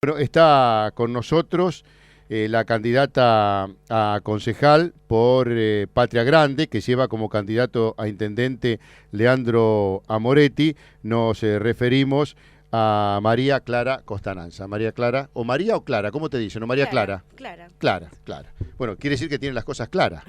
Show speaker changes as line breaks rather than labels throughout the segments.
Bueno, está con nosotros la candidata a concejal por Patria Grande, que lleva como candidato a intendente Leandro Amoretti. Nos referimos a María Clara Costananza. María Clara, o María o Clara, ¿cómo te dicen? ¿O María Clara?
Clara.
Clara. Bueno, quiere decir que tiene las cosas claras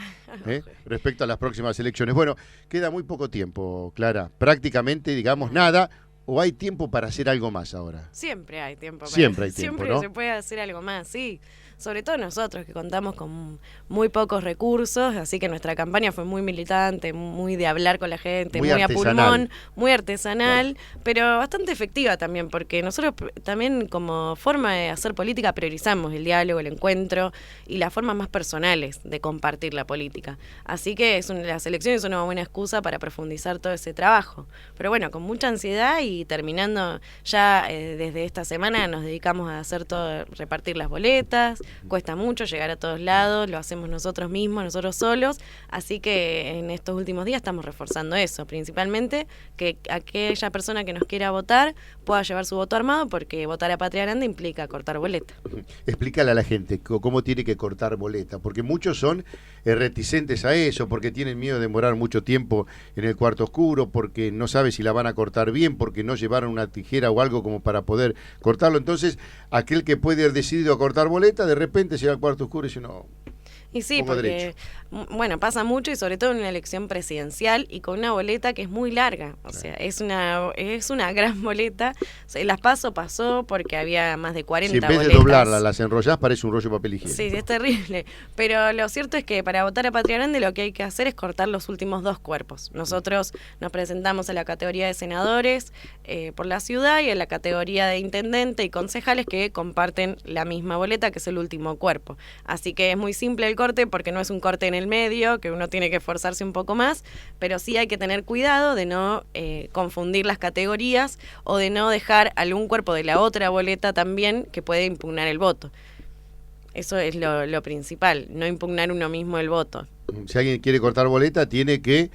respecto a las próximas elecciones. Bueno, queda muy poco tiempo, Clara. Prácticamente, digamos, nada. ¿O hay tiempo para hacer algo más ahora?
Siempre hay tiempo.
Siempre hay tiempo,
Siempre
¿no?
se puede hacer algo más, sí. Sobre todo nosotros, que contamos con muy pocos recursos, así que nuestra campaña fue muy militante, muy de hablar con la gente, muy a pulmón, muy artesanal, claro, pero bastante efectiva también, porque nosotros también como forma de hacer política priorizamos el diálogo, el encuentro y las formas más personales de compartir la política. Así que las elecciones son una buena excusa para profundizar todo ese trabajo. Pero bueno, con mucha ansiedad y terminando ya desde esta semana nos dedicamos a hacer todo, repartir las boletas. Cuesta mucho llegar a todos lados, lo hacemos nosotros mismos, nosotros solos, así que en estos últimos días estamos reforzando eso, principalmente que aquella persona que nos quiera votar pueda llevar su voto armado, porque votar a Patria Grande implica cortar boleta.
Explícale a la gente cómo tiene que cortar boleta, porque muchos son reticentes a eso, porque tienen miedo de demorar mucho tiempo en el cuarto oscuro, porque no sabe si la van a cortar bien, porque no llevaron una tijera o algo como para poder cortarlo. Entonces, aquel que puede haber decidido a cortar boleta, de repente llega al cuarto oscuro y dice, no.
Y sí, porque, bueno, pasa mucho y sobre todo en una elección presidencial y con una boleta que es muy larga. O sea, es una gran boleta. O sea, las pasó porque había más de 40 boletas.
Si en vez de doblarla, las enrollás, parece un rollo de papel higiénico.
Sí, es terrible. Pero lo cierto es que para votar a Patria Grande lo que hay que hacer es cortar los últimos 2 cuerpos. Nosotros nos presentamos a la categoría de senadores por la ciudad y a la categoría de intendente y concejales que comparten la misma boleta, que es el último cuerpo. Así que es muy simple el corte, porque no es un corte en el medio, que uno tiene que esforzarse un poco más, pero sí hay que tener cuidado de no confundir las categorías o de no dejar algún cuerpo de la otra boleta también que puede impugnar el voto. Eso es lo principal, no impugnar uno mismo el voto.
Si alguien quiere cortar boleta, tiene que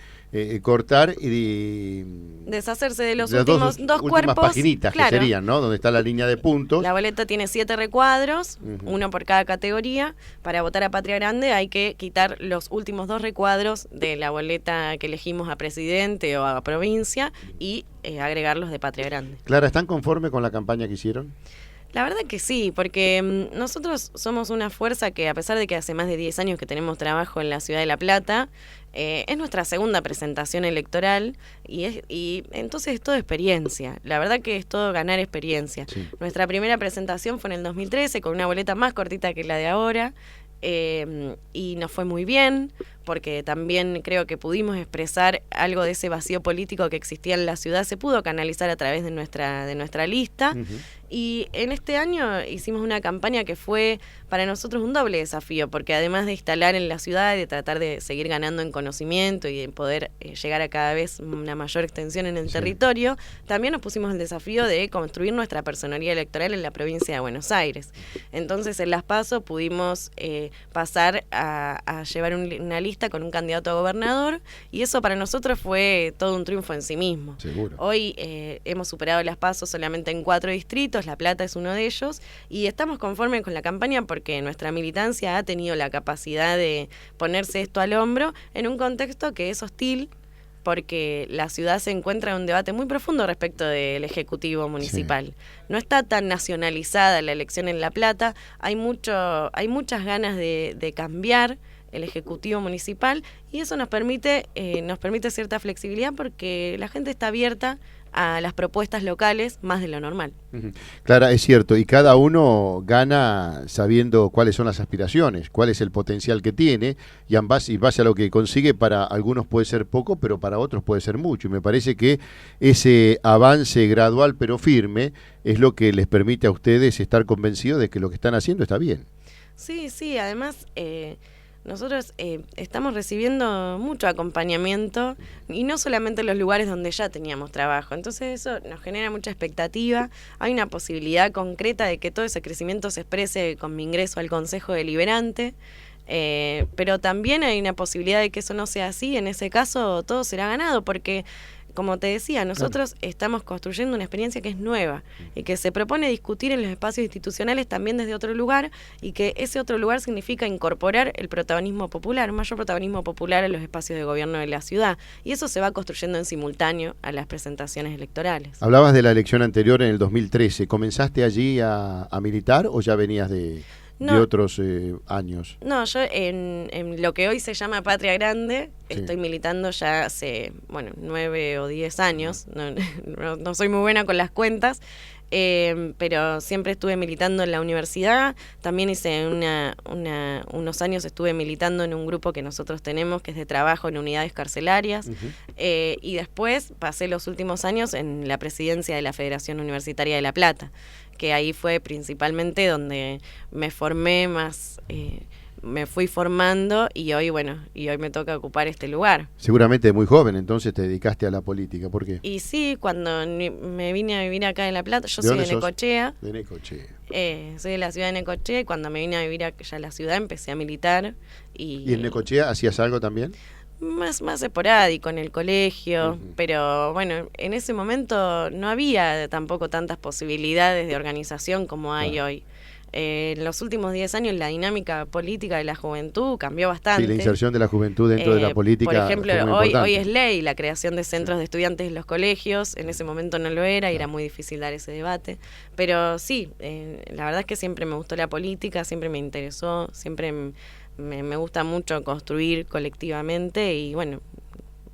cortar y
deshacerse de los últimos dos cuerpos,
paginitas, claro, que serían, ¿no? Donde está la línea de puntos.
La boleta tiene 7 recuadros, uno por cada categoría. Para votar a Patria Grande hay que quitar los últimos 2 recuadros de la boleta que elegimos a presidente o a provincia y agregarlos de Patria Grande.
Clara, ¿están conformes con la campaña que hicieron?
La verdad que sí, porque nosotros somos una fuerza que, a pesar de que hace más de 10 años que tenemos trabajo en la ciudad de La Plata, es nuestra segunda presentación electoral y entonces es todo experiencia. La verdad que es todo ganar experiencia. Sí. Nuestra primera presentación fue en el 2013 con una boleta más cortita que la de ahora. Y nos fue muy bien, porque también creo que pudimos expresar algo de ese vacío político que existía en la ciudad, se pudo canalizar a través de nuestra lista. Y en este año hicimos una campaña que fue para nosotros un doble desafío, porque además de instalar en la ciudad y de tratar de seguir ganando en conocimiento y de poder llegar a cada vez una mayor extensión en el territorio, también nos pusimos el desafío de construir nuestra personería electoral en la provincia de Buenos Aires. Entonces en las PASO pudimos pasar a llevar una lista con un candidato a gobernador, y eso para nosotros fue todo un triunfo en sí mismo.
Seguro.
Hoy hemos superado las PASO solamente en 4 distritos, La Plata es uno de ellos, y estamos conformes con la campaña porque nuestra militancia ha tenido la capacidad de ponerse esto al hombro en un contexto que es hostil, porque la ciudad se encuentra en un debate muy profundo respecto del Ejecutivo Municipal. Sí. No está tan nacionalizada la elección en La Plata, hay muchas ganas de cambiar el Ejecutivo Municipal, y eso nos permite cierta flexibilidad porque la gente está abierta a las propuestas locales más de lo normal.
Clara, es cierto, y cada uno gana sabiendo cuáles son las aspiraciones, cuál es el potencial que tiene, y en base a lo que consigue, para algunos puede ser poco, pero para otros puede ser mucho, y me parece que ese avance gradual pero firme es lo que les permite a ustedes estar convencidos de que lo que están haciendo está bien.
Sí, además nosotros estamos recibiendo mucho acompañamiento, y no solamente en los lugares donde ya teníamos trabajo. Entonces eso nos genera mucha expectativa. Hay una posibilidad concreta de que todo ese crecimiento se exprese con mi ingreso al Consejo Deliberante, pero también hay una posibilidad de que eso no sea así. En ese caso todo será ganado, porque como te decía, nosotros estamos construyendo una experiencia que es nueva y que se propone discutir en los espacios institucionales también desde otro lugar, y que ese otro lugar significa incorporar el protagonismo popular, un mayor protagonismo popular en los espacios de gobierno de la ciudad, y eso se va construyendo en simultáneo a las presentaciones electorales.
Hablabas de la elección anterior en el 2013. ¿Comenzaste allí a militar o ya venías de otros años?
No, yo en lo que hoy se llama Patria Grande, estoy militando ya hace, 9 o 10 años. No soy muy buena con las cuentas, pero siempre estuve militando en la universidad. También hice unos años estuve militando en un grupo que nosotros tenemos, que es de trabajo en unidades carcelarias. Y después pasé los últimos años en la presidencia de la Federación Universitaria de La Plata, que ahí fue principalmente donde me formé más, me fui formando, y hoy me toca ocupar este lugar.
Seguramente muy joven, entonces te dedicaste a la política. ¿Por qué?
Y sí, cuando me vine a vivir acá en La Plata, yo soy de Necochea.
De Necochea.
Soy de la ciudad de Necochea, y cuando me vine a vivir allá a la ciudad empecé a militar. ¿Y
en Necochea hacías algo también?
Más esporádico en el colegio, pero bueno, en ese momento no había tampoco tantas posibilidades de organización como hay hoy. En los últimos 10 años la dinámica política de la juventud cambió bastante.
Sí, la inserción de la juventud dentro de la política.
Por ejemplo, hoy es ley la creación de centros de estudiantes en los colegios. En ese momento no lo era y era muy difícil dar ese debate. Pero sí, la verdad es que siempre me gustó la política, siempre me interesó, siempre me gusta mucho construir colectivamente y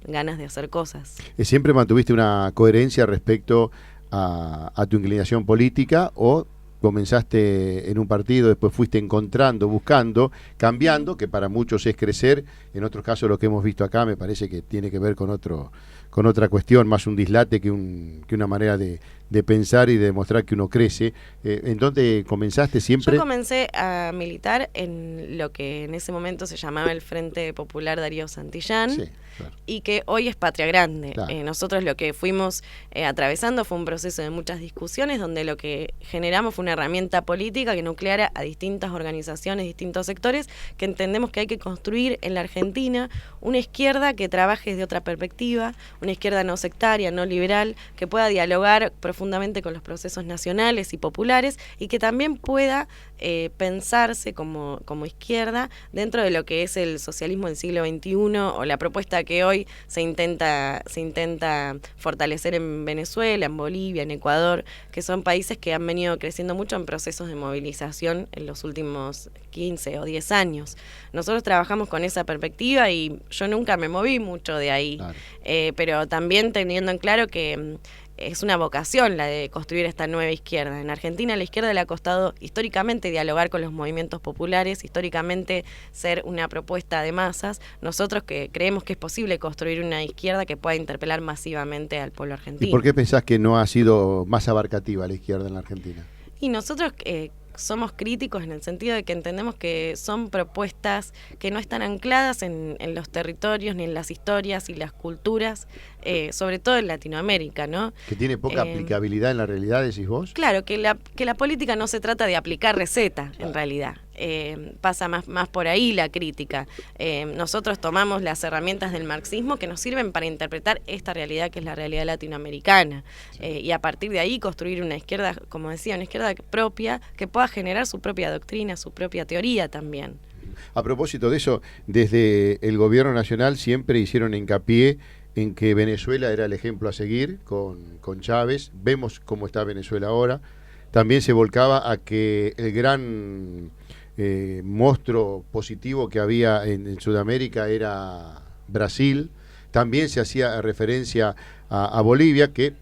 ganas de hacer cosas.
¿Siempre mantuviste una coherencia respecto a tu inclinación política, o comenzaste en un partido, después fuiste encontrando, buscando, cambiando, que para muchos es crecer? En otros casos, lo que hemos visto acá me parece que tiene que ver con otra cuestión, más un dislate que una manera de pensar y de demostrar que uno crece. ¿En dónde comenzaste siempre?
Yo comencé a militar en lo que en ese momento se llamaba el Frente Popular Darío Santillán, claro, y que hoy es Patria Grande. Claro. Nosotros lo que fuimos atravesando fue un proceso de muchas discusiones, donde lo que generamos fue una herramienta política que nucleara a distintas organizaciones, distintos sectores, que entendemos que hay que construir en la Argentina una izquierda que trabaje desde otra perspectiva, una izquierda no sectaria, no liberal, que pueda dialogar profundamente con los procesos nacionales y populares, y que también pueda pensarse como izquierda dentro de lo que es el socialismo del siglo XXI, o la propuesta que hoy se intenta fortalecer en Venezuela, en Bolivia, en Ecuador, que son países que han venido creciendo mucho en procesos de movilización en los últimos 15 o 10 años. Nosotros trabajamos con esa perspectiva y yo nunca me moví mucho de ahí, claro, pero también teniendo en claro que es una vocación la de construir esta nueva izquierda. En Argentina la izquierda le ha costado históricamente dialogar con los movimientos populares, históricamente ser una propuesta de masas. Nosotros que creemos que es posible construir una izquierda que pueda interpelar masivamente al pueblo argentino.
¿Y por qué pensás que no ha sido más abarcativa la izquierda en la Argentina?
Y nosotros somos críticos en el sentido de que entendemos que son propuestas que no están ancladas en los territorios, ni en las historias y las culturas, sobre todo en Latinoamérica, ¿no?
Que tiene poca aplicabilidad en la realidad, decís vos.
Claro, que la política no se trata de aplicar recetas, claro, en realidad. Pasa más por ahí la crítica. Nosotros tomamos las herramientas del marxismo que nos sirven para interpretar esta realidad, que es la realidad latinoamericana, sí, y a partir de ahí construir una izquierda, como decía, una izquierda propia, que pueda generar su propia doctrina, su propia teoría también.
A propósito de eso, desde el gobierno nacional siempre hicieron hincapié en que Venezuela era el ejemplo a seguir con Chávez. Vemos cómo está Venezuela ahora. También se volcaba a que el gran monstruo positivo que había en Sudamérica era Brasil. También se hacía referencia a Bolivia, que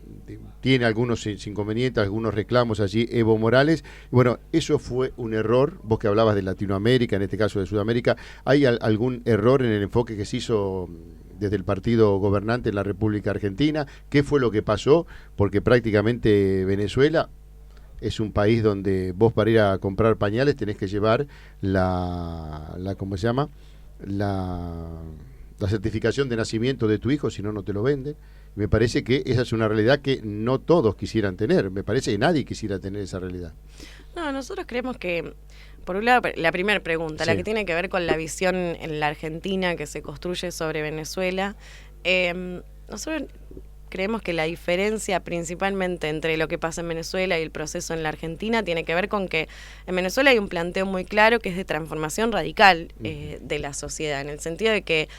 tiene algunos inconvenientes, algunos reclamos allí, Evo Morales. Bueno, eso fue un error. Vos que hablabas de Latinoamérica, en este caso de Sudamérica, ¿hay algún error en el enfoque que se hizo desde el partido gobernante en la República Argentina? ¿Qué fue lo que pasó? Porque prácticamente Venezuela es un país donde vos, para ir a comprar pañales, tenés que llevar ¿cómo se llama? La certificación de nacimiento de tu hijo, si no, no te lo venden. Me parece que esa es una realidad que no todos quisieran tener. Me parece que nadie quisiera tener esa realidad.
No, nosotros creemos que, por un lado, la primera pregunta, sí, la que tiene que ver con la visión en la Argentina que se construye sobre Venezuela, nosotros creemos que la diferencia principalmente entre lo que pasa en Venezuela y el proceso en la Argentina tiene que ver con que en Venezuela hay un planteo muy claro que es de transformación radical de la sociedad, en el sentido de que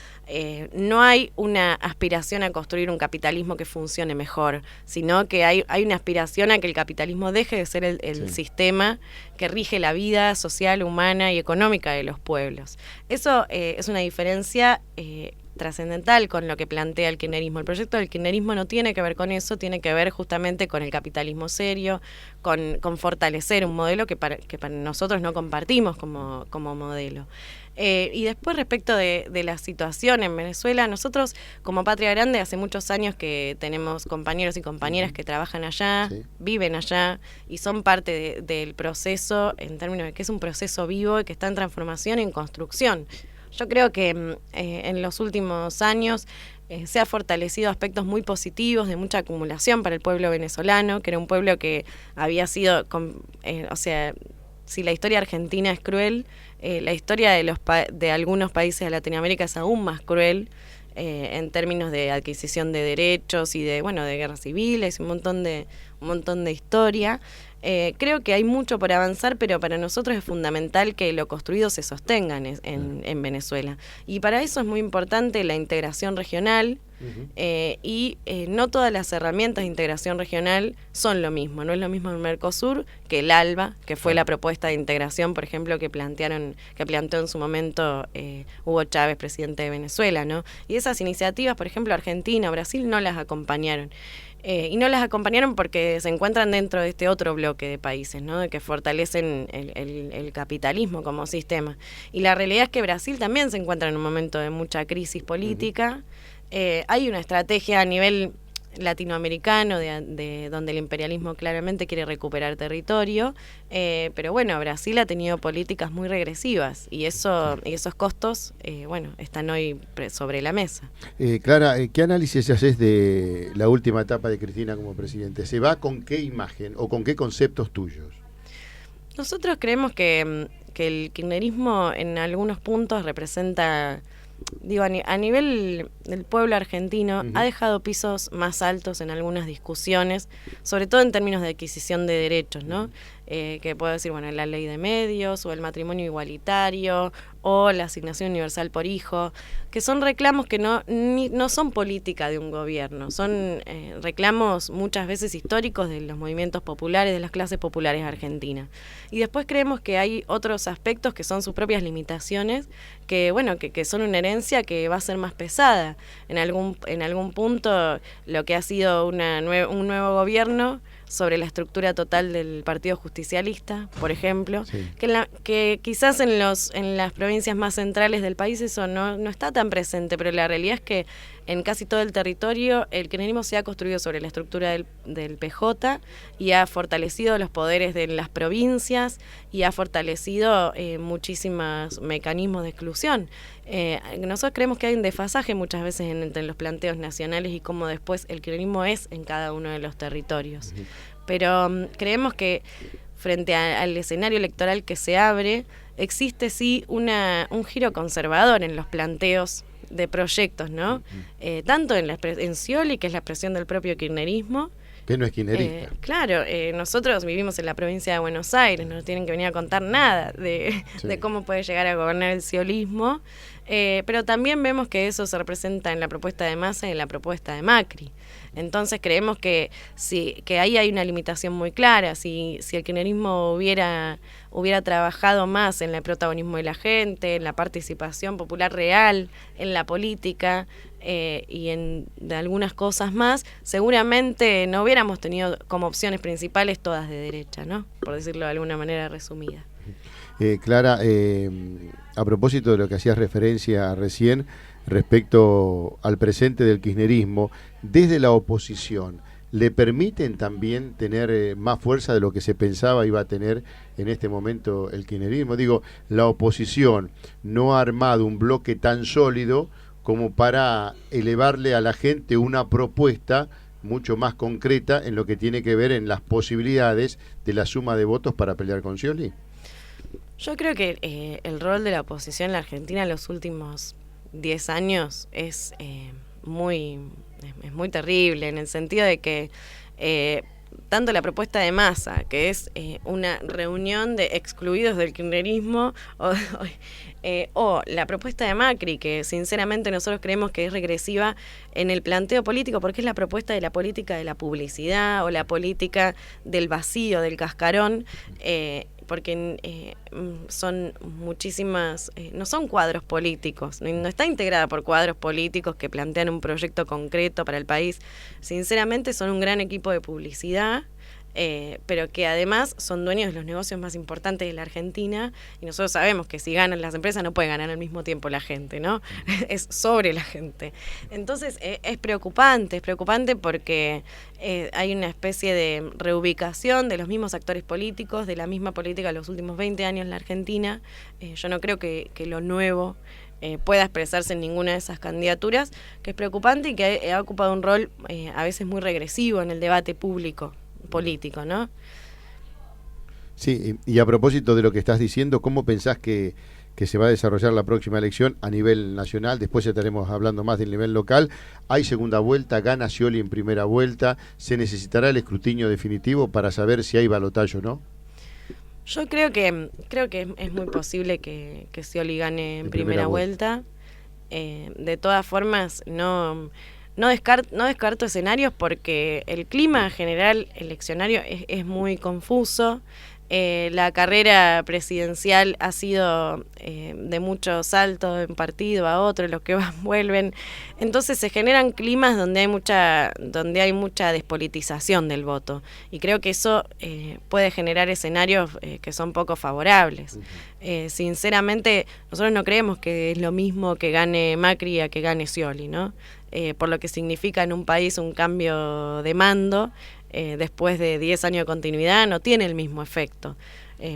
no hay una aspiración a construir un capitalismo que funcione mejor, sino que hay una aspiración a que el capitalismo deje de ser el sistema que rige la vida social, humana y económica de los pueblos. Eso es una diferencia trascendental con lo que plantea el kirchnerismo. El proyecto del kirchnerismo no tiene que ver con eso, tiene que ver justamente con el capitalismo serio, con fortalecer un modelo que para nosotros no compartimos como modelo. Y después, respecto de la situación en Venezuela, nosotros como Patria Grande hace muchos años que tenemos compañeros y compañeras que trabajan allá, viven allá y son parte del proceso en términos de que es un proceso vivo y que está en transformación y en construcción. Yo creo que en los últimos años se ha fortalecido aspectos muy positivos de mucha acumulación para el pueblo venezolano, que era un pueblo que había sido, si la historia argentina es cruel, la historia de algunos países de Latinoamérica es aún más cruel en términos de adquisición de derechos y de guerras civiles, un montón de historia. Creo que hay mucho por avanzar, pero para nosotros es fundamental que lo construido se sostenga en Venezuela. Y para eso es muy importante la integración regional, y no todas las herramientas de integración regional son lo mismo. No es lo mismo el Mercosur que el ALBA, que fue la propuesta de integración, por ejemplo, que planteó en su momento Hugo Chávez, presidente de Venezuela, ¿no? Y esas iniciativas, por ejemplo, Argentina o Brasil no las acompañaron. Y no las acompañaron porque se encuentran dentro de este otro bloque de países, ¿no? Que fortalecen el capitalismo como sistema. Y la realidad es que Brasil también se encuentra en un momento de mucha crisis política. Hay una estrategia a nivel latinoamericano de donde el imperialismo claramente quiere recuperar territorio, pero Brasil ha tenido políticas muy regresivas y esos costos están hoy sobre la mesa.
Clara, ¿qué análisis haces de la última etapa de Cristina como presidente? ¿Se va con qué imagen o con qué conceptos tuyos?
Nosotros creemos que el kirchnerismo en algunos puntos representa, a nivel del pueblo argentino, ha dejado pisos más altos en algunas discusiones, sobre todo en términos de adquisición de derechos, ¿no? Que puedo decir, la ley de medios, o el matrimonio igualitario, o la asignación universal por hijo, que son reclamos que no son política de un gobierno, son reclamos muchas veces históricos de los movimientos populares, de las clases populares argentinas. Y después creemos que hay otros aspectos que son sus propias limitaciones, que son una herencia que va a ser más pesada. En algún punto, lo que ha sido un nuevo gobierno sobre la estructura total del Partido Justicialista, por ejemplo, que quizás en las provincias más centrales del país eso no está tan presente, pero la realidad es que en casi todo el territorio el kirchnerismo se ha construido sobre la estructura del PJ y ha fortalecido los poderes de las provincias y ha fortalecido muchísimos mecanismos de exclusión. Nosotros creemos que hay un desfasaje muchas veces entre los planteos nacionales y cómo después el kirchnerismo es en cada uno de los territorios. Pero creemos que frente al escenario electoral que se abre, existe sí un giro conservador en los planteos de proyectos, ¿no? Tanto en Scioli, que es la expresión del propio kirchnerismo,
que no es kirchnerista.
Claro, nosotros vivimos en la provincia de Buenos Aires, no nos tienen que venir a contar nada de cómo puede llegar a gobernar el sciolismo, pero también vemos que eso se representa en la propuesta de Massa y en la propuesta de Macri. Entonces creemos que ahí hay una limitación muy clara. Si el kirchnerismo hubiera trabajado más en el protagonismo de la gente, en la participación popular real, en la política y de algunas cosas más, seguramente no hubiéramos tenido como opciones principales todas de derecha, ¿no? Por decirlo de alguna manera resumida.
Clara, a propósito de lo que hacías referencia recién respecto al presente del kirchnerismo, desde la oposición, ¿le permiten también tener más fuerza de lo que se pensaba iba a tener en este momento el kirchnerismo? Digo, la oposición no ha armado un bloque tan sólido como para elevarle a la gente una propuesta mucho más concreta en lo que tiene que ver en las posibilidades de la suma de votos para pelear con Scioli.
Yo creo que el rol de la oposición en la Argentina en los últimos 10 años es muy es muy terrible, en el sentido de que tanto la propuesta de Massa, que es una reunión de excluidos del kirchnerismo, o la propuesta de Macri, que sinceramente nosotros creemos que es regresiva en el planteo político, porque es la propuesta de la política de la publicidad o la política del vacío, del cascarón, porque son muchísimas, no son cuadros políticos, no está integrada por cuadros políticos que plantean un proyecto concreto para el país. Sinceramente son un gran equipo de publicidad, pero que además son dueños de los negocios más importantes de la Argentina, y nosotros sabemos que si ganan las empresas no puede ganar al mismo tiempo la gente, ¿no? Es sobre la gente. Entonces es preocupante porque hay una especie de reubicación de los mismos actores políticos, de la misma política de los últimos 20 años en la Argentina. Yo no creo que lo nuevo pueda expresarse en ninguna de esas candidaturas, que es preocupante y que ha ocupado un rol a veces muy regresivo en el debate público político, ¿no?
Sí, y a propósito de lo que estás diciendo, ¿cómo pensás que se va a desarrollar la próxima elección a nivel nacional? Después ya estaremos hablando más del nivel local. Hay segunda vuelta, gana Scioli en primera vuelta. ¿Se necesitará el escrutinio definitivo para saber si hay balotaje o no?
Yo creo que es muy posible que Scioli gane en primera vuelta. De todas formas, no descarto escenarios porque el clima general eleccionario es muy confuso. La carrera presidencial ha sido de mucho salto de un partido a otro, los que van vuelven. Entonces se generan climas donde hay mucha despolitización del voto. Y creo que eso puede generar escenarios que son poco favorables. Sinceramente, nosotros no creemos que es lo mismo que gane Macri a que gane Scioli, ¿no? Por lo que significa en un país un cambio de mando. Después de 10 años de continuidad no tiene el mismo efecto,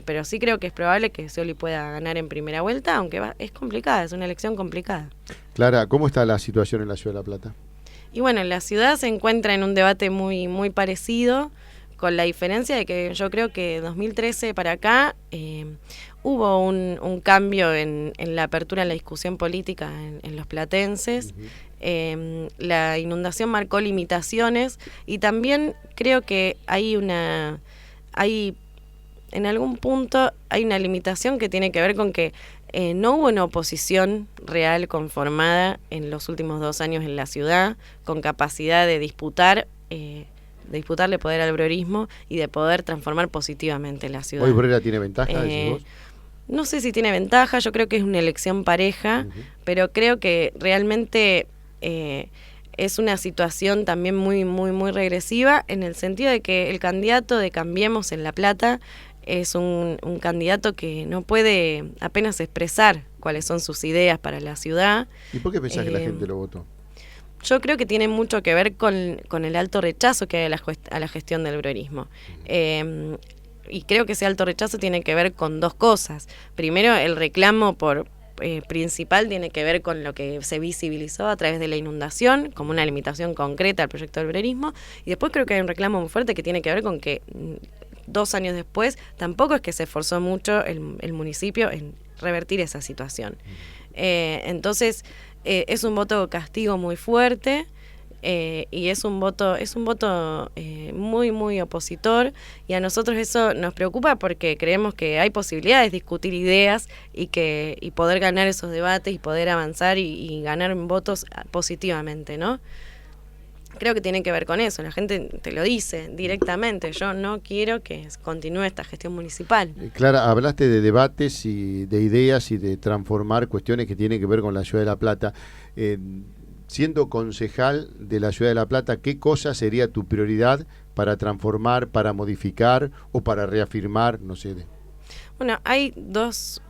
pero sí creo que es probable que Scioli pueda ganar en primera vuelta, aunque es complicada, es una elección complicada.
Clara, ¿cómo está la situación en la Ciudad de La Plata?
Y bueno, la ciudad se encuentra en un debate muy, muy parecido, con la diferencia de que yo creo que 2013 para acá hubo un cambio en la apertura en la discusión política en los platenses. La inundación marcó limitaciones y también creo que en algún punto hay una limitación que tiene que ver con que no hubo una oposición real conformada en los últimos 2 años en la ciudad, con capacidad de disputarle poder al briorismo y de poder transformar positivamente la ciudad.
¿Hoy Brera tiene ventaja, decís vos?
No sé si tiene ventaja, yo creo que es una elección pareja, pero creo que realmente es una situación también muy, muy, muy regresiva, en el sentido de que el candidato de Cambiemos en La Plata es un candidato que no puede apenas expresar cuáles son sus ideas para la ciudad.
¿Y por qué pensás que la gente lo votó?
Yo creo que tiene mucho que ver con el alto rechazo que hay a la gestión del briorismo. Y creo que ese alto rechazo tiene que ver con 2 cosas. Primero, el reclamo principal tiene que ver con lo que se visibilizó a través de la inundación, como una limitación concreta al proyecto del briorismo. Y después creo que hay un reclamo muy fuerte que tiene que ver con que 2 años después tampoco es que se esforzó mucho el municipio en revertir esa situación. Entonces es un voto castigo muy fuerte. Y es un voto muy, muy opositor, y a nosotros eso nos preocupa porque creemos que hay posibilidades de discutir ideas y poder ganar esos debates y poder avanzar y ganar votos positivamente, ¿no? Creo que tiene que ver con eso, la gente te lo dice directamente, yo no quiero que continúe esta gestión municipal.
Clara, hablaste de debates y de ideas y de transformar cuestiones que tienen que ver con la Ciudad de La Plata. Siendo concejal de la Ciudad de La Plata, ¿qué cosa sería tu prioridad para transformar, para modificar o para reafirmar? No sé.
Bueno, hay 2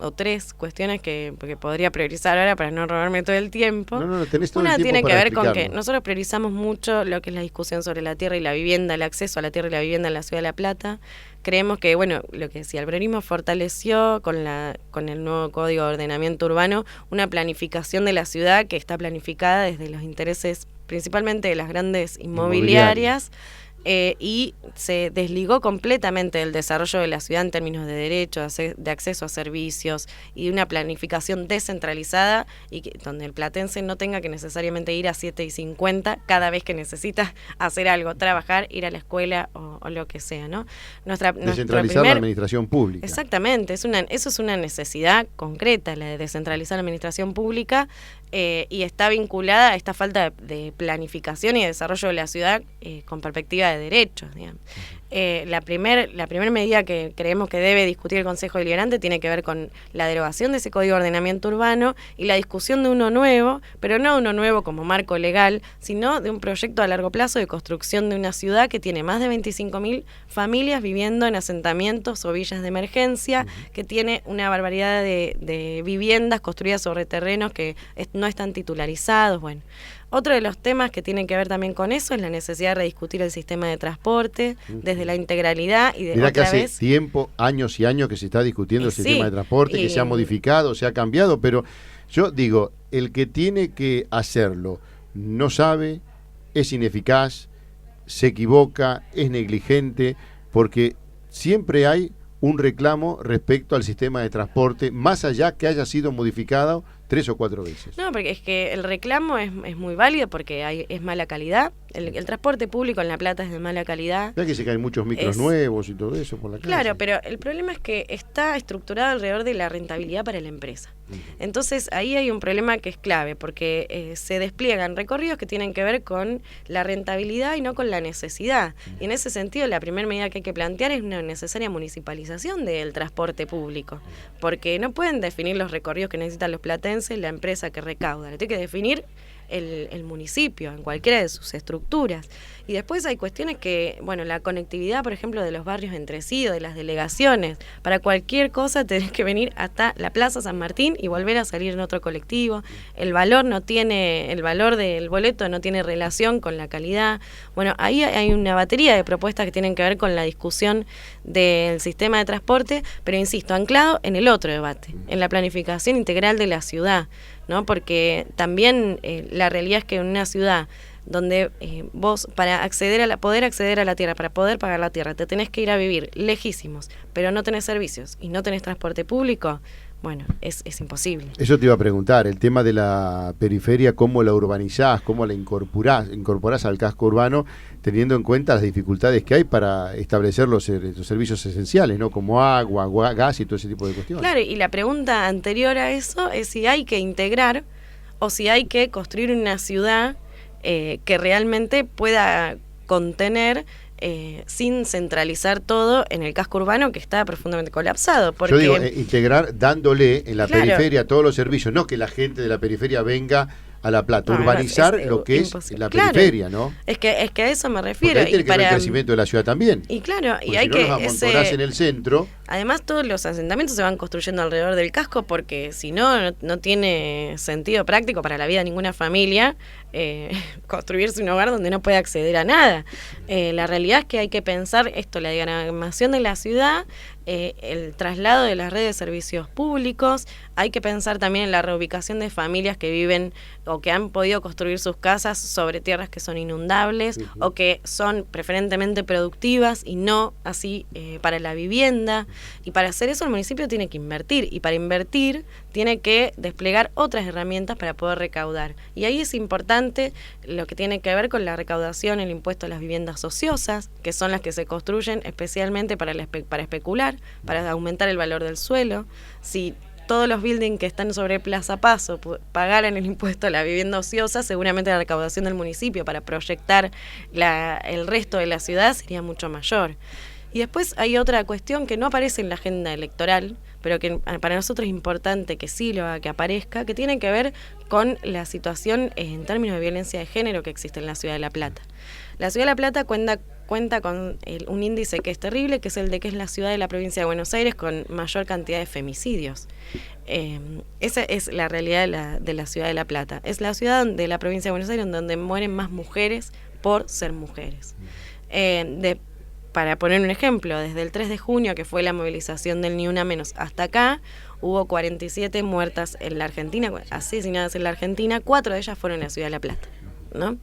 o 3 cuestiones que podría priorizar ahora para no robarme todo el tiempo.
No, tenés todo
Una
el tiempo
tiene que
para
ver con que
explicarlo.
nosotros priorizamos mucho lo que es la discusión sobre la tierra y la vivienda, el acceso a la tierra y la vivienda en la Ciudad de La Plata. Creemos que, bueno, lo que decía, el briorismo fortaleció con el nuevo Código de Ordenamiento Urbano una planificación de la ciudad que está planificada desde los intereses principalmente de las grandes inmobiliarias. y se desligó completamente del desarrollo de la ciudad en términos de derechos, de acceso a servicios y de una planificación descentralizada y donde el platense no tenga que necesariamente ir a 7:50 cada vez que necesita hacer algo, trabajar, ir a la escuela o lo que sea, ¿no?
Descentralizar la administración pública.
Exactamente, eso es una necesidad concreta, la de descentralizar la administración pública, y está vinculada a esta falta de planificación y de desarrollo de la ciudad con perspectiva de derechos, digamos. La primer medida que creemos que debe discutir el Consejo Deliberante tiene que ver con la derogación de ese Código de Ordenamiento Urbano y la discusión de uno nuevo, pero no uno nuevo como marco legal, sino de un proyecto a largo plazo de construcción de una ciudad que tiene más de 25.000 familias viviendo en asentamientos o villas de emergencia, que tiene una barbaridad de viviendas construidas sobre terrenos que no están titularizados, bueno. Otro de los temas que tienen que ver también con eso es la necesidad de rediscutir el sistema de transporte desde la integralidad y de
Mirá
otra
que hace
vez
tiempo, años y años que se está discutiendo el sistema de transporte, que se ha
y
modificado, se ha cambiado, pero yo digo, el que tiene que hacerlo no sabe, es ineficaz, se equivoca, es negligente, porque siempre hay un reclamo respecto al sistema de transporte, más allá que haya sido modificado 3 o 4 veces.
No, porque es que el reclamo es muy válido porque es mala calidad. El transporte público en La Plata es de mala calidad.
Ya que se caen muchos micros nuevos y todo eso por la calle.
Claro, pero el problema es que está estructurado alrededor de la rentabilidad para la empresa. Entonces ahí hay un problema que es clave porque se despliegan recorridos que tienen que ver con la rentabilidad y no con la necesidad. Y en ese sentido la primera medida que hay que plantear es una necesaria municipalización del transporte público. Porque no pueden definir los recorridos que necesitan los platenses la empresa que recauda. Le tiene que definir el municipio en cualquiera de sus estructuras. Y después hay cuestiones que, bueno, la conectividad, por ejemplo, de los barrios entre sí o de las delegaciones. Para cualquier cosa tenés que venir hasta la Plaza San Martín y volver a salir en otro colectivo. El valor del boleto no tiene relación con la calidad. Bueno, ahí hay una batería de propuestas que tienen que ver con la discusión del sistema de transporte, pero insisto, anclado en el otro debate, en la planificación integral de la ciudad, ¿no? Porque también la realidad es que en una ciudad donde vos para poder acceder a la tierra, para poder pagar la tierra, te tenés que ir a vivir lejísimos, pero no tenés servicios y no tenés transporte público, bueno, es imposible.
Eso te iba a preguntar, el tema de la periferia, ¿cómo la urbanizás, cómo la incorporás al casco urbano, teniendo en cuenta las dificultades que hay para establecer los servicios esenciales, ¿no? Como agua, gas y todo ese tipo de cuestiones?
Claro, y la pregunta anterior a eso es si hay que integrar o si hay que construir una ciudad que realmente pueda contener sin centralizar todo en el casco urbano que está profundamente colapsado. Porque,
yo digo, integrar dándole en la periferia todos los servicios, no que la gente de la periferia venga a La Plata, urbanizar lo que es la periferia, ¿no?
Es que a eso me refiero.
Porque ahí tiene que ver el crecimiento de la ciudad también.
Y claro,
porque
y hay
si no
que
nos amontonás en el centro.
Además, todos los asentamientos se van construyendo alrededor del casco porque si no tiene sentido práctico para la vida de ninguna familia construirse un hogar donde no puede acceder a nada. La realidad es que hay que pensar esto, la diagramación de la ciudad, el traslado de las redes de servicios públicos, hay que pensar también en la reubicación de familias que viven o que han podido construir sus casas sobre tierras que son inundables o que son preferentemente productivas y no así para la vivienda. Y para hacer eso el municipio tiene que invertir y para invertir tiene que desplegar otras herramientas para poder recaudar. Y ahí es importante lo que tiene que ver con la recaudación, el impuesto a las viviendas ociosas, que son las que se construyen especialmente para especular, para aumentar el valor del suelo. Si todos los buildings que están sobre Plaza Paso pagaran el impuesto a la vivienda ociosa, seguramente la recaudación del municipio para proyectar el resto de la ciudad sería mucho mayor. Y después hay otra cuestión que no aparece en la agenda electoral, pero que para nosotros es importante que sí lo haga, que aparezca, que tiene que ver con la situación en términos de violencia de género que existe en la Ciudad de La Plata. La Ciudad de La Plata cuenta con un índice que es terrible, que es el de que es la ciudad de la provincia de Buenos Aires con mayor cantidad de femicidios. Esa es la realidad de la Ciudad de La Plata. Es la ciudad de la provincia de Buenos Aires donde mueren más mujeres por ser mujeres. Para poner un ejemplo, desde el 3 de junio, que fue la movilización del Ni Una Menos, hasta acá, hubo 47 muertas en la Argentina, asesinadas en la Argentina, 4 de ellas fueron en la Ciudad de La Plata, ¿no?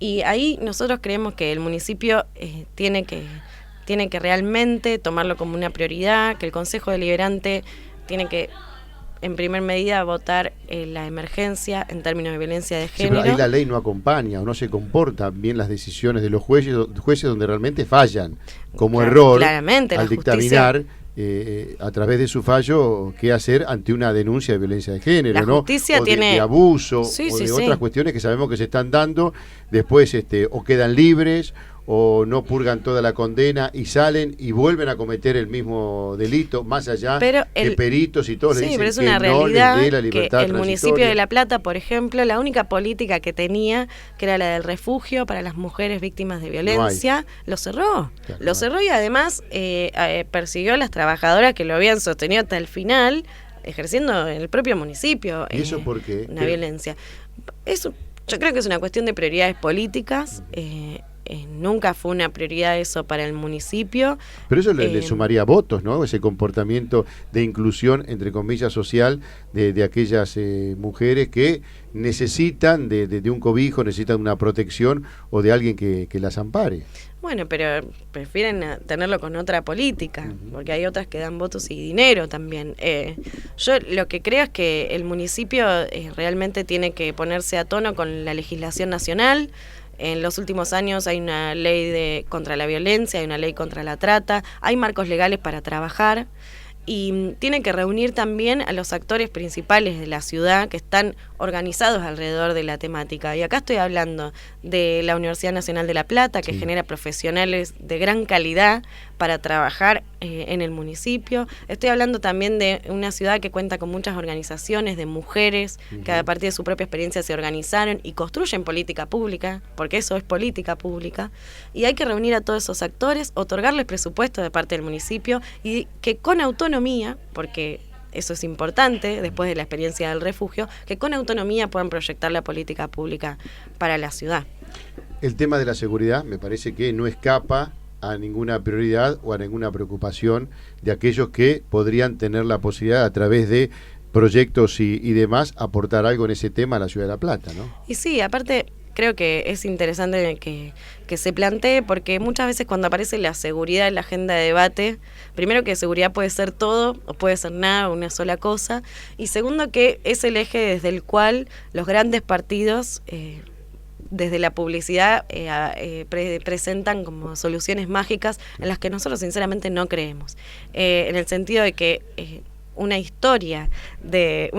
Y ahí nosotros creemos que el municipio tiene que realmente tomarlo como una prioridad, que el Consejo Deliberante tiene que, en primer medida, votar la emergencia en términos de violencia de género.
Sí, pero ahí la ley no acompaña o no se comportan bien las decisiones de los jueces donde realmente fallan, como error
claramente,
al dictaminar a través de su fallo qué hacer ante una denuncia de violencia de género,
la justicia
o
tiene
de abuso o de otras cuestiones que sabemos que se están dando, después o quedan libres o no purgan toda la condena y salen y vuelven a cometer el mismo delito, más allá que peritos y todos le dicen
pero es una
que
realidad
no les dé la libertad
que el municipio de La Plata, por ejemplo, la única política que tenía, que era la del refugio para las mujeres víctimas de violencia, lo cerró. Claro, lo cerró y además persiguió a las trabajadoras que lo habían sostenido hasta el final, ejerciendo en el propio municipio
¿Y eso por qué?
Una violencia. Yo creo que es una cuestión de prioridades políticas. Nunca fue una prioridad eso para el municipio.
Pero eso le sumaría votos, ¿no? Ese comportamiento de inclusión, entre comillas, social de aquellas mujeres que necesitan de un cobijo, necesitan una protección o de alguien que las ampare.
Bueno, pero prefieren tenerlo con otra política, porque hay otras que dan votos y dinero también. Yo lo que creo es que el municipio realmente tiene que ponerse a tono con la legislación nacional. En los últimos años hay una ley contra la violencia, hay una ley contra la trata, hay marcos legales para trabajar y tiene que reunir también a los actores principales de la ciudad que están organizados alrededor de la temática. Y acá estoy hablando de la Universidad Nacional de La Plata, que genera profesionales de gran calidad para trabajar en el municipio. Estoy hablando también de una ciudad que cuenta con muchas organizaciones de mujeres que a partir de su propia experiencia se organizaron y construyen política pública, porque eso es política pública. Y hay que reunir a todos esos actores, otorgarles presupuesto de parte del municipio y que con autonomía, porque eso es importante después de la experiencia del refugio, que con autonomía puedan proyectar la política pública para la ciudad.
El tema de la seguridad me parece que no escapa a ninguna prioridad o a ninguna preocupación de aquellos que podrían tener la posibilidad a través de proyectos y demás aportar algo en ese tema a la ciudad de La Plata, ¿no?
Y sí, aparte creo que es interesante que se plantee, porque muchas veces cuando aparece la seguridad en la agenda de debate, primero que seguridad puede ser todo o puede ser nada, una sola cosa, y segundo que es el eje desde el cual los grandes partidos desde la publicidad presentan como soluciones mágicas en las que nosotros sinceramente no creemos, en el sentido de que una historia de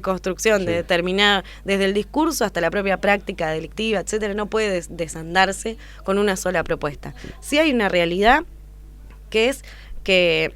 construcción de determinada, desde el discurso hasta la propia práctica delictiva, etcétera, no puede desandarse con una sola propuesta. Sí hay una realidad que es que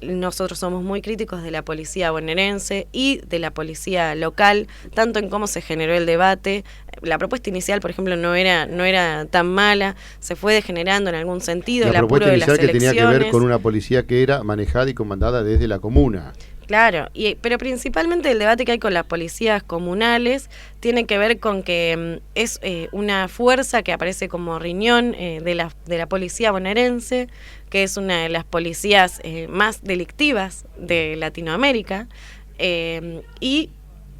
nosotros somos muy críticos de la policía bonaerense y de la policía local, tanto en cómo se generó el debate. La propuesta inicial, por ejemplo, no era tan mala, se fue degenerando en algún sentido.
La propuesta inicial que tenía que ver con una policía que era manejada y comandada desde la comuna.
Claro, pero principalmente el debate que hay con las policías comunales tiene que ver con que es una fuerza que aparece como riñón de la policía bonaerense, que es una de las policías más delictivas de Latinoamérica, y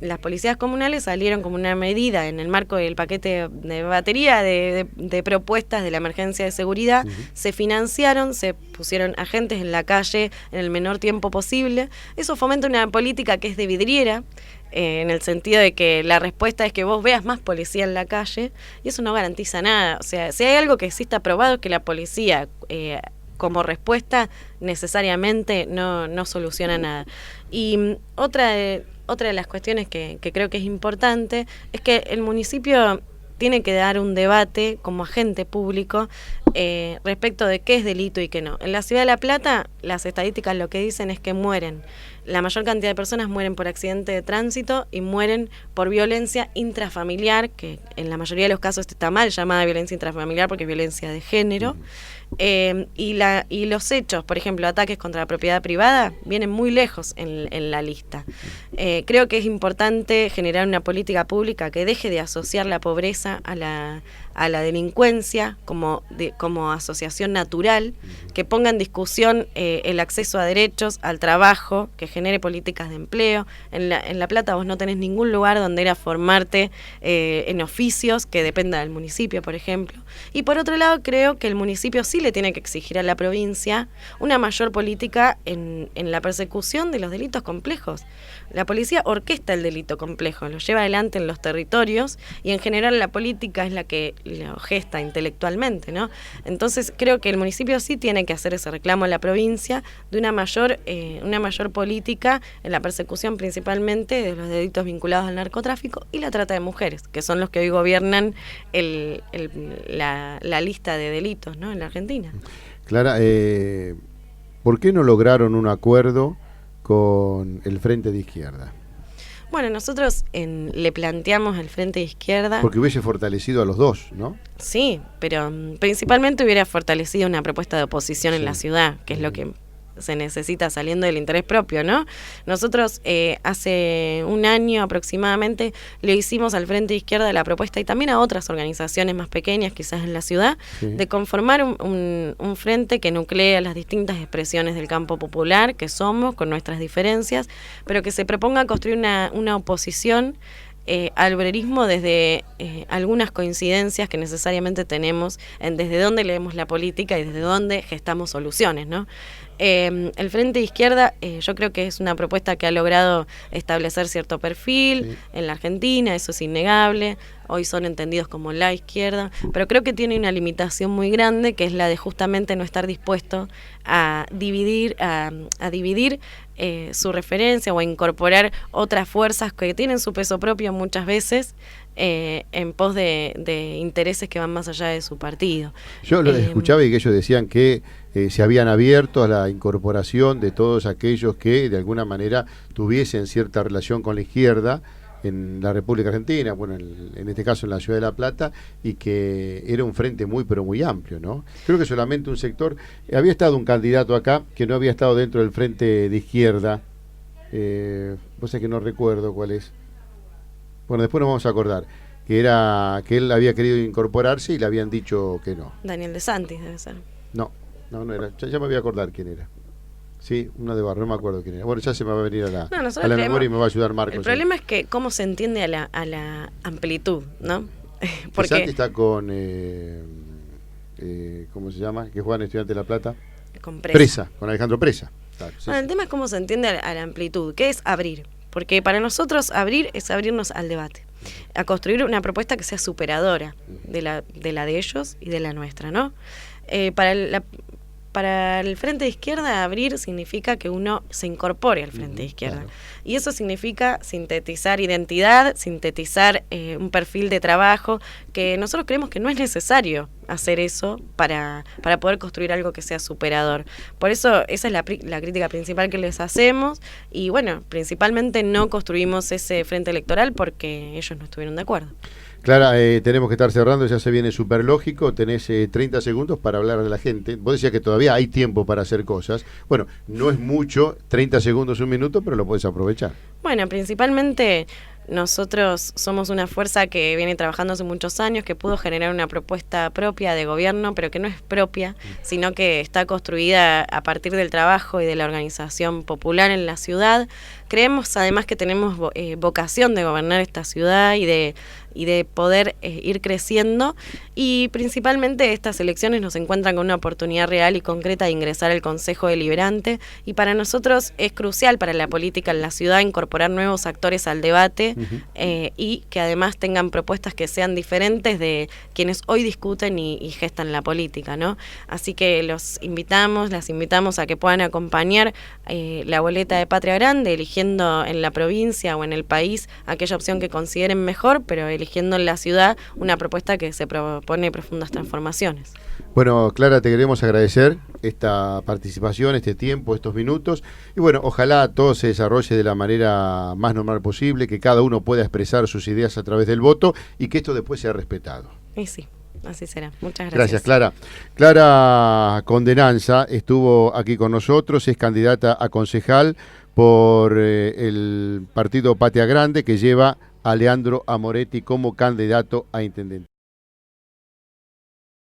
las policías comunales salieron como una medida en el marco del paquete de batería de propuestas de la emergencia de seguridad, se financiaron, se pusieron agentes en la calle en el menor tiempo posible. Eso fomenta una política que es de vidriera, en el sentido de que la respuesta es que vos veas más policía en la calle, y eso no garantiza nada. O sea, si hay algo que sí está probado es que la policía como respuesta necesariamente no soluciona nada. Y otra de las cuestiones que creo que es importante es que el municipio tiene que dar un debate como agente público respecto de qué es delito y qué no. En la ciudad de La Plata, las estadísticas lo que dicen es que la mayor cantidad de personas mueren por accidente de tránsito y mueren por violencia intrafamiliar, que en la mayoría de los casos está mal llamada violencia intrafamiliar porque es violencia de género. y los hechos, por ejemplo, ataques contra la propiedad privada, vienen muy lejos en la lista. Creo que es importante generar una política pública que deje de asociar la pobreza a la delincuencia como asociación natural, que ponga en discusión el acceso a derechos, al trabajo, que genere políticas de empleo. En La Plata vos no tenés ningún lugar donde ir a formarte en oficios que dependa del municipio, por ejemplo. Y por otro lado, creo que el municipio sí le tiene que exigir a la provincia una mayor política en la persecución de los delitos complejos. La policía orquesta el delito complejo, lo lleva adelante en los territorios y en general la política es la que lo gesta intelectualmente, ¿no? Entonces creo que el municipio sí tiene que hacer ese reclamo a la provincia de una mayor política en la persecución principalmente de los delitos vinculados al narcotráfico y la trata de mujeres, que son los que hoy gobiernan la lista de delitos, ¿no?, en la Argentina.
Clara, ¿por qué no lograron un acuerdo con el Frente de Izquierda?
Bueno, nosotros le planteamos al Frente de Izquierda...
Porque hubiese fortalecido a los dos, ¿no?
Sí, pero principalmente hubiera fortalecido una propuesta de oposición en la ciudad, que es lo que se necesita saliendo del interés propio, ¿no? Nosotros hace un año aproximadamente le hicimos al Frente de Izquierda la propuesta y también a otras organizaciones más pequeñas, quizás en la ciudad, de conformar un frente que nuclea las distintas expresiones del campo popular que somos, con nuestras diferencias, pero que se proponga construir una oposición al obrerismo desde algunas coincidencias que necesariamente tenemos desde dónde leemos la política y desde dónde gestamos soluciones, ¿no? El Frente de Izquierda yo creo que es una propuesta que ha logrado establecer cierto perfil en la Argentina, eso es innegable. Hoy son entendidos como la izquierda, pero creo que tiene una limitación muy grande, que es la de justamente no estar dispuesto a dividir su referencia o a incorporar otras fuerzas que tienen su peso propio muchas veces en pos de intereses que van más allá de su partido.
Yo lo escuchaba y que ellos decían que se habían abierto a la incorporación de todos aquellos que de alguna manera tuviesen cierta relación con la izquierda en la República Argentina, bueno, en este caso en la Ciudad de La Plata, y que era un frente muy, pero muy amplio, ¿no? Creo que solamente un sector, había estado un candidato acá que no había estado dentro del Frente de Izquierda, vos sabés que no recuerdo cuál es, bueno, después nos vamos a acordar, que él había querido incorporarse y le habían dicho que no.
Daniel de Santis debe ser.
No era, ya me voy a acordar quién era. Sí, uno de Barrio, no me acuerdo quién era. Bueno, ya se me va a venir a la memoria y me va a ayudar Marcos.
El problema es que cómo se entiende a la amplitud, ¿no?
Porque Santi está con, ¿cómo se llama? Que juega en Estudiantes de La Plata.
Con
Presa, con Alejandro Presa. Claro, sí,
bueno, el tema es cómo se entiende a la amplitud, ¿qué es abrir? Porque para nosotros abrir es abrirnos al debate, a construir una propuesta que sea superadora de la de ellos y de la nuestra, ¿no? Para el Frente de Izquierda, abrir significa que uno se incorpore al Frente de Izquierda. Claro. Y eso significa sintetizar identidad, sintetizar un perfil de trabajo, que nosotros creemos que no es necesario hacer eso para poder construir algo que sea superador. Por eso esa es la crítica principal que les hacemos y bueno, principalmente no construimos ese frente electoral porque ellos no estuvieron de acuerdo.
Clara, tenemos que estar cerrando, ya se viene súper lógico, tenés 30 segundos para hablar de la gente. Vos decías que todavía hay tiempo para hacer cosas. Bueno, no es mucho, 30 segundos, un minuto, pero lo podés aprovechar.
Bueno, principalmente nosotros somos una fuerza que viene trabajando hace muchos años, que pudo generar una propuesta propia de gobierno, pero que no es propia, sino que está construida a partir del trabajo y de la organización popular en la ciudad. Creemos además que tenemos vocación de gobernar esta ciudad y de poder ir creciendo, y principalmente estas elecciones nos encuentran con una oportunidad real y concreta de ingresar al Consejo Deliberante, y para nosotros es crucial para la política en la ciudad incorporar nuevos actores al debate y que además tengan propuestas que sean diferentes de quienes hoy discuten y gestan la política, ¿no? Así que las invitamos a que puedan acompañar la boleta de Patria Grande, eligiendo en la provincia o en el país aquella opción que consideren mejor, pero eligiendo en la ciudad una propuesta que se propone profundas transformaciones.
Bueno, Clara, te queremos agradecer esta participación, este tiempo, estos minutos, y bueno, ojalá todo se desarrolle de la manera más normal posible, que cada uno pueda expresar sus ideas a través del voto y que esto después sea respetado.
Y sí. Así será. Muchas gracias.
Gracias, Clara. Clara Condenanza estuvo aquí con nosotros, es candidata a concejal por el partido Patria Grande, que lleva a Leandro Amoretti como candidato a intendente.